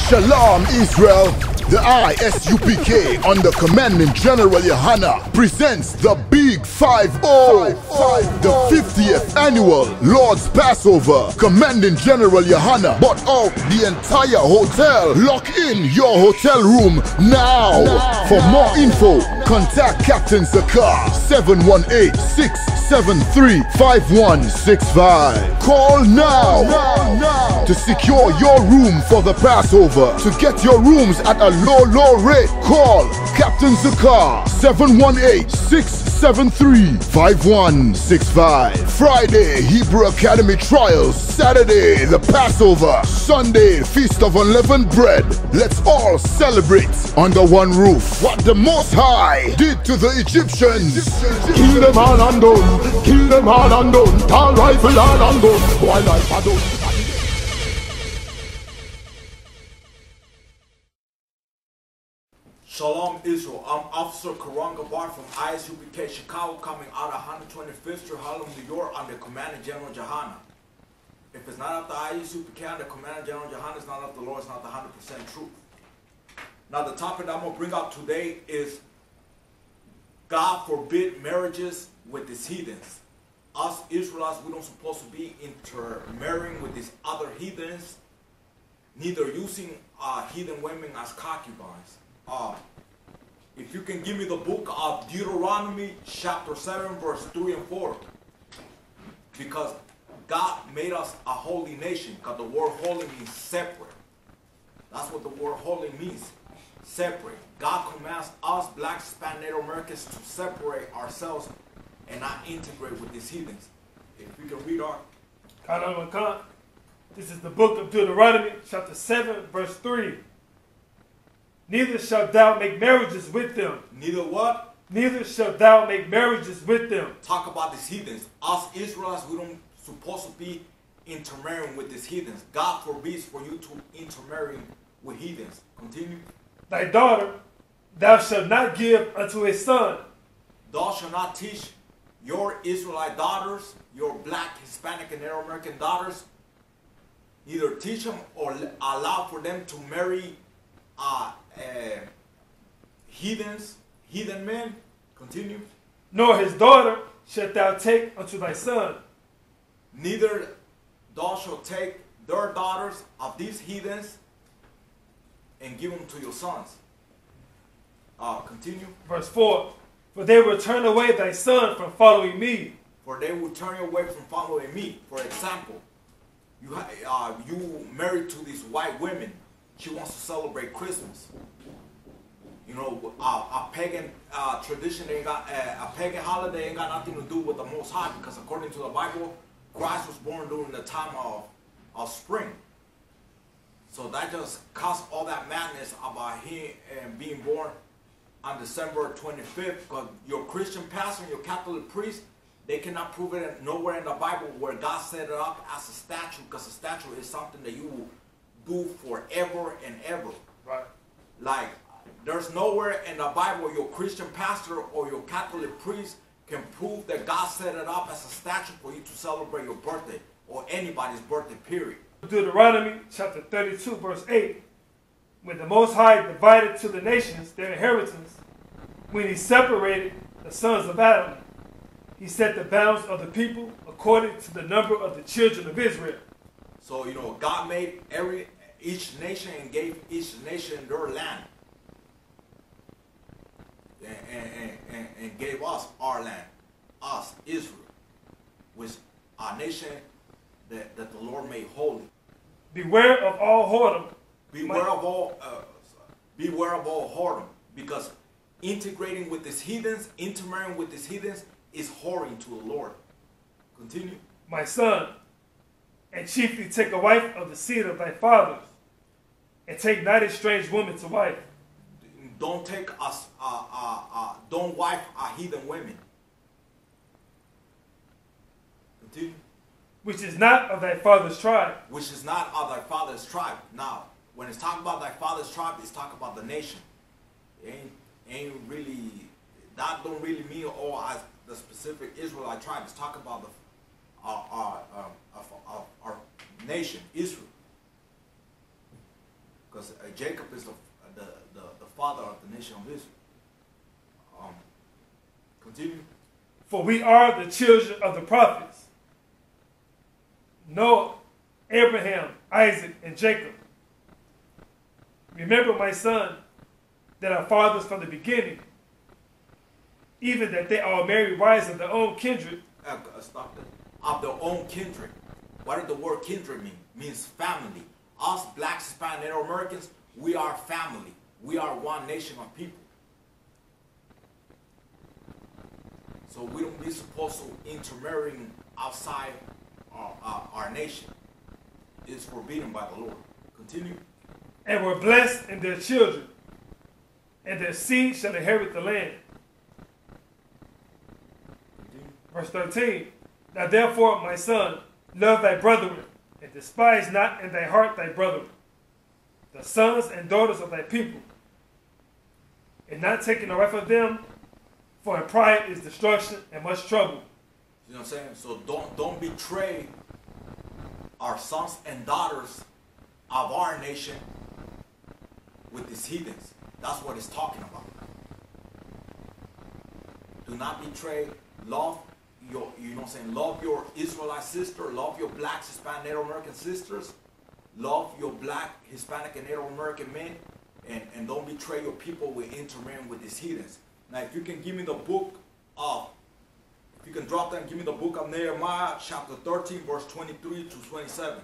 Shalom Israel, the I.S.U.P.K under Commanding General Yahanna presents the Big 5-0, the 50th annual Lord's Passover. Commanding General Yahanna bought out the entire hotel. Lock in your hotel room now. For more info, contact Captain Zakar 718-673-5165. Call now to secure your room for the Passover. To get your rooms at a low rate, call Captain Zakar 718-673-5165. Friday, Hebrew Academy Trials. Saturday, the Passover. Sunday, Feast of Unleavened Bread. Let's all celebrate under one roof what the Most High did to the Egyptians. Kill them all and done. Kill them all and done. Tall rifle all and done. Boy life a done. Shalom Israel, I'm Officer Karan Gabar from I.S.U.P.K Chicago, coming out of 125th Street, Harlem, New York, under Commanding General GEN.YAHANNA. If it's not up to I.S.U.P.K under Commanding General GEN.YAHANNA, it's not up to the Lord, it's not the 100% truth. Now the topic that I'm going to bring out today is God forbid marriages with these heathens. Us Israelites, we don't supposed to be intermarrying with these other heathens, neither using heathen women as concubines. If you can give me the book of Deuteronomy chapter 7 verse 3 and 4, because God made us a holy nation, because the word holy means separate. That's what the word holy means, separate. God commands us black, Hispanic, Native Americans to separate ourselves and not integrate with these heathens. If we can read our This is the book of Deuteronomy chapter 7 verse 3. Neither shalt thou make marriages with them. Neither what? Neither shalt thou make marriages with them. Talk about these heathens. Us Israelites, we don't supposed to be intermarrying with these heathens. God forbids for you to intermarry with heathens. Continue. Thy daughter thou shalt not give unto a son. Thou shalt not teach your Israelite daughters, your black, Hispanic, and Native American daughters, neither teach them or allow for them to marry heathen men. Continue. Nor his daughter shalt thou take unto thy son. Neither thou shalt take their daughters of these heathens and give them to your sons. Continue. Verse 4. For they will turn away thy son from following me. For they will turn you away from following me. For example, you married to these white women. She wants to celebrate Christmas. You know, a pagan tradition ain't got a pagan holiday ain't got nothing to do with the Most High, because according to the Bible, Christ was born during the time of spring. So that just caused all that madness about him being born on December 25th. Because your Christian pastor and your Catholic priest, they cannot prove it nowhere in the Bible where God set it up as a statue, because a statue is something that you will do forever and ever. Right. Like, there's nowhere in the Bible your Christian pastor or your Catholic priest can prove that God set it up as a statue for you to celebrate your birthday or anybody's birthday, period. Deuteronomy chapter 32 verse 8. When the Most High divided to the nations their inheritance, when he separated the sons of Adam, he set the bounds of the people according to the number of the children of Israel. So, you know, God made each nation and gave each nation their land. And gave us our land, us, Israel, which our nation that the Lord made holy. Beware of all whoredom. Beware of all whoredom, because integrating with these heathens, intermarrying with these heathens is whoring to the Lord. Continue. My son, and chiefly take a wife of the seed of thy fathers, and take not a strange woman to wife. Don't take us. Don't wife a heathen women. Continue. Which is not of thy father's tribe. Which is not of thy father's tribe. Now, when it's talking about thy father's tribe, it's talking about the nation. It ain't really. That don't really mean all as the specific Israelite tribe. It's talking about our nation, Israel. Because Jacob is the father of the nation of Israel. Continue. For we are the children of the prophets. Noah, Abraham, Isaac, and Jacob. Remember, my son, that our fathers from the beginning, even that they all married wives of their own kindred. Stop that. Of their own kindred. What does the word kindred mean? It means family. Us, blacks, Hispanic, Native Americans, we are family. We are one nation of people. So we don't be supposed to intermarrying outside our nation. It is forbidden by the Lord. Continue. And were blessed in their children, and their seed shall inherit the land. Continue. Verse 13. Now therefore, my son, love thy brethren, and despise not in thy heart thy brethren, the sons and daughters of thy people, and not taking a wife of them, for in pride is destruction and much trouble. You know what I'm saying? So don't betray our sons and daughters of our nation with these heathens. That's what it's talking about. Do not betray. Love your, you know what I'm saying? Love your Israelite sister. Love your black, Hispanic, Native American sisters. Love your black, Hispanic, and Native American men. And don't betray your people with intermarrying with these heathens. Now, if you can give me the book of, if you can drop that and give me the book of Nehemiah, chapter 13, verse 23 to 27.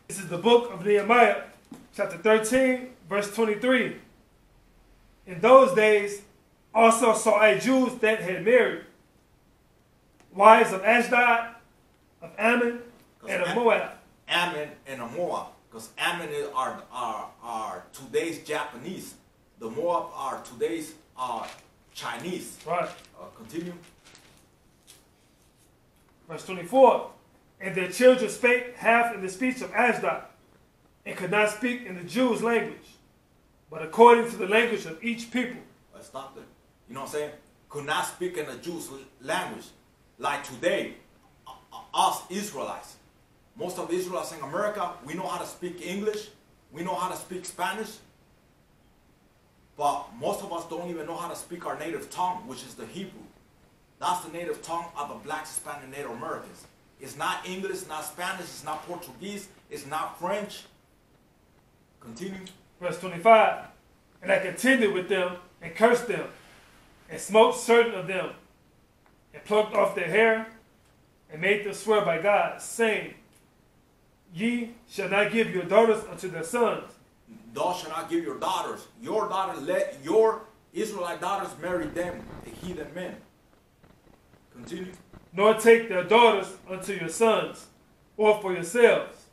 This is the book of Nehemiah, chapter 13, verse 23. In those days also saw I Jews that had married wives of Ashdod, of Ammon, and of Moab. Ammon and Moab. Because Ammon are today's Japanese. The Moab are today's Chinese. Right. Continue. Verse 24. And their children spake half in the speech of Ashdod, and could not speak in the Jews' language, but according to the language of each people. Stop there. You know what I'm saying? Could not speak in the Jews' language. Like today, us Israelites. Most of the Israelites in America, we know how to speak English. We know how to speak Spanish. But most of us don't even know how to speak our native tongue, which is the Hebrew. That's the native tongue of the blacks, Hispanic, and Native Americans. It's not English, it's not Spanish, it's not Portuguese, it's not French. Continue. Verse 25. And I contended with them, and cursed them, and smote certain of them, and plucked off their hair, and made them swear by God, saying, Ye shall not give your daughters unto their sons. Thou shalt not give your daughters. Your daughter, let your Israelite daughters marry them, the heathen men. Continue. Nor take their daughters unto your sons, or for yourselves.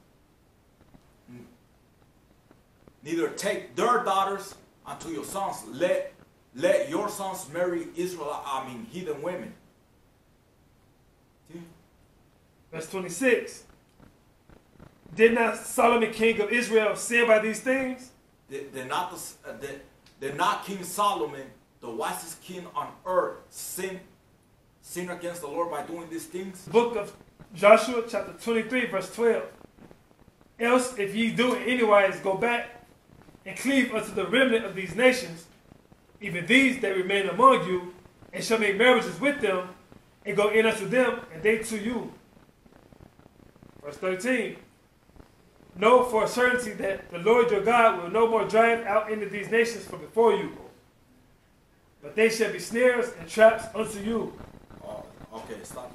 Neither take their daughters unto your sons. Let your sons marry heathen women. Verse 26. Did not Solomon, king of Israel, sin by these things? Did not King Solomon, the wisest king on earth, sin against the Lord by doing these things? Book of Joshua, chapter 23, verse 12. Else, if ye do in any wise go back and cleave unto the remnant of these nations, even these that remain among you, and shall make marriages with them, and go in unto them, and they to you. Verse 13. Know for a certainty that the Lord your God will no more drive out into these nations from before you, but they shall be snares and traps unto you. Oh, okay, stop.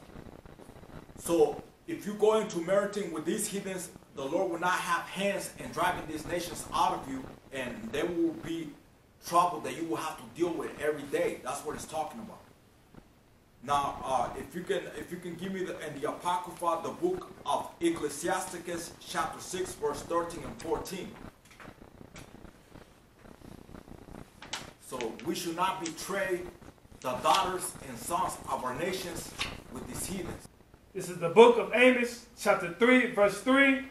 So, if you go into marrying with these heathens, the Lord will not have hands in driving these nations out of you, and there will be trouble that you will have to deal with every day. That's what it's talking about. Now, if you can give me in the Apocrypha, the book of Ecclesiasticus, chapter 6, verse 13 and 14. So we should not betray the daughters and sons of our nations with these heathens. This is the book of Amos, chapter 3, verse 3.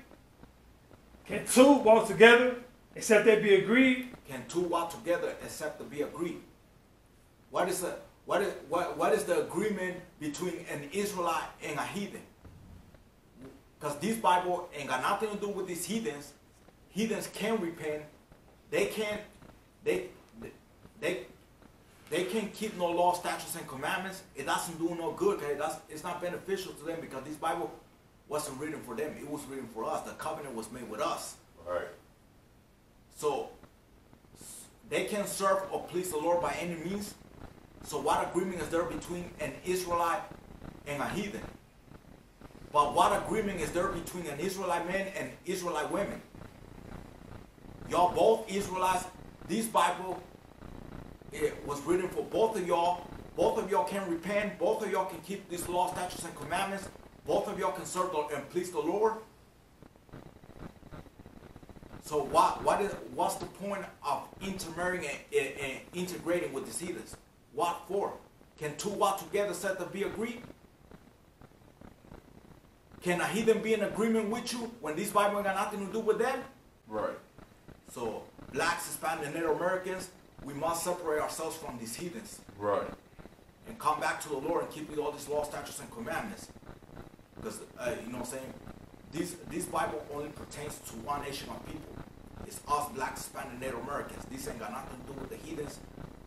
Can two walk together except they be agreed? Can two walk together except to be agreed? What is the agreement between an Israelite and a heathen? Because this Bible ain't got nothing to do with these heathens. Heathens can repent they can't keep no law, statutes, and commandments. It doesn't do no good. Okay? It's not beneficial to them because this Bible wasn't written for them. It was written for us. The covenant was made with us. Right. So they can serve or please the Lord by any means. So what agreement is there between an Israelite and a heathen? But what agreement is there between an Israelite man and Israelite women? Y'all both Israelites. This Bible, it was written for both of y'all. Both of y'all can repent. Both of y'all can keep these law, statutes, and commandments. Both of y'all can serve and please the Lord. So what's the point of intermarrying and integrating with these heathens? What for? Can two walk together said to be agreed? Can a heathen be in agreement with you when this Bible ain't got nothing to do with them? Right. So blacks, Hispanic, and Native Americans, we must separate ourselves from these heathens. Right. And come back to the Lord and keep all these laws, statutes, and commandments. Because, you know what I'm saying? This Bible only pertains to one nation of people. It's us, blacks, Hispanic, and Native Americans. This ain't got nothing to do with the heathens.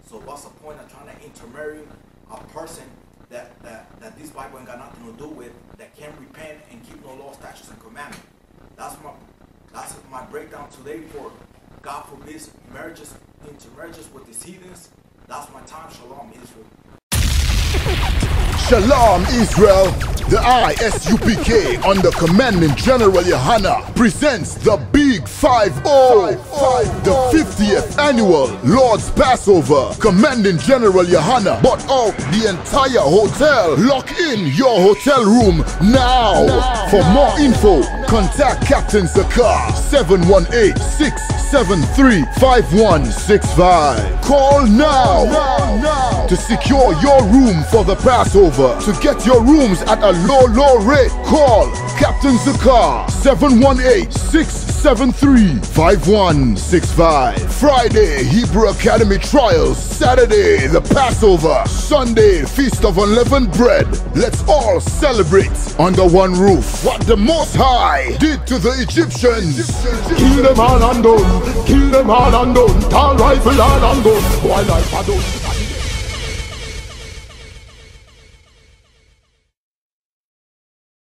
So what's the point of trying to intermarry a person that this Bible ain't got nothing to do with, that can repent and keep no law, statutes, and commandments? That's my breakdown today for God forbids marriages, intermarriages with these heathens. That's my time. Shalom, Israel. Shalom, Israel. The I.S.U.P.K. under Commanding General Yahanna presents the Big 5-0, the 50th annual Lord's Passover. Commanding General Yahanna bought out the entire hotel. Lock in your hotel room now. For more info, contact Captain Zakar 718-673-5165. Call now to secure your room for the Passover. To get your rooms at a low rate, call Captain Zakar 718-673-5165. Friday, Hebrew Academy Trials. Saturday, the Passover. Sunday, Feast of Unleavened Bread. Let's all celebrate under one roof what the Most High did to the Egyptians. Kill them all and done. Kill them all and done. Tall rifle all and done. Wildlife are done.